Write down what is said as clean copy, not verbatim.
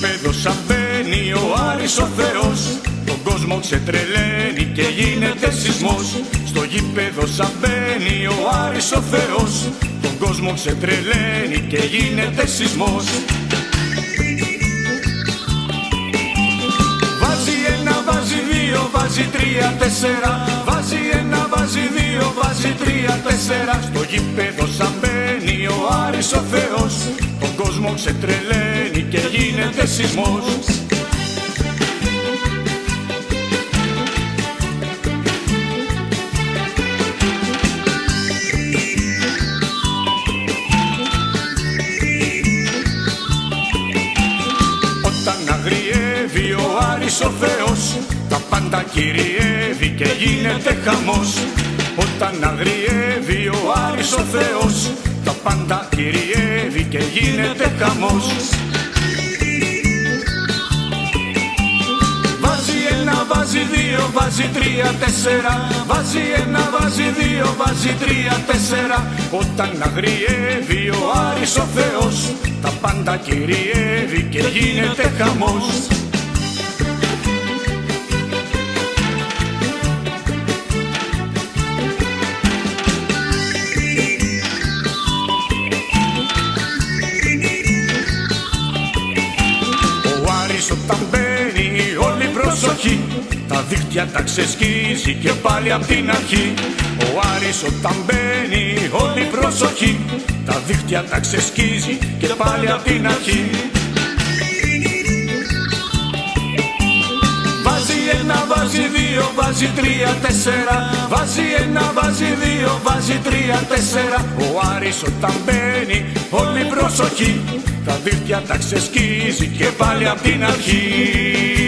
γήπεδο σαν μπαίνει ο Άρης ο Θεός, τον κόσμο ξετρελαίνει και γίνεται σεισμός. Στο γήπεδο σαν μπαίνει ο Άρης ο Θεός, τον κόσμο ξετρελαίνει και γίνεται σεισμός. Βάζει ένα, βάζει δύο, βάζει τρία, τέσσερα. Βάζει ένα, βάζει δύο, βάζει τρία, τέσσερα. Στο γήπεδο σαν μπαίνει ο Άρης ο Θεός, τον κόσμο ξετρελαίνει και γίνεται σεισμός. Αγριεύει ο Άρης ο Θεός, τα πάντα κυριεύει και γίνεται χαμός. Όταν αγριεύει ο Άρης ο Θεός, τα πάντα κυριεύει και γίνεται χαμός. Βάζει ένα, βάζει δύο, βάζει τρία, τέσσερα. Βάζει ένα, βάζει δύο, βάζει τρία, τέσσερα. Όταν αγριεύει ο Άρης ο Θεός, τα πάντα κυριεύει και γίνεται χαμός. Ο Άρης όταν μπαίνει όλη προσοχή, τα δίχτυα τα ξεσκίζει και πάλι απ' την αρχή. Ο Άρης όταν μπαίνει όλη προσοχή, τα δίχτυα τα ξεσκίζει και πάλι απ' την αρχή. Βάζει ένα, βάζει δύο, βάζει τρία, τέσσερα. Βάζει ένα, βάζει δύο, βάζει τρία, τέσσερα. Ο Άρης όταν μπαίνει όλη προσοχή, τα δίχτυα τα ξεσκίζει και πάλι απ' την αρχή.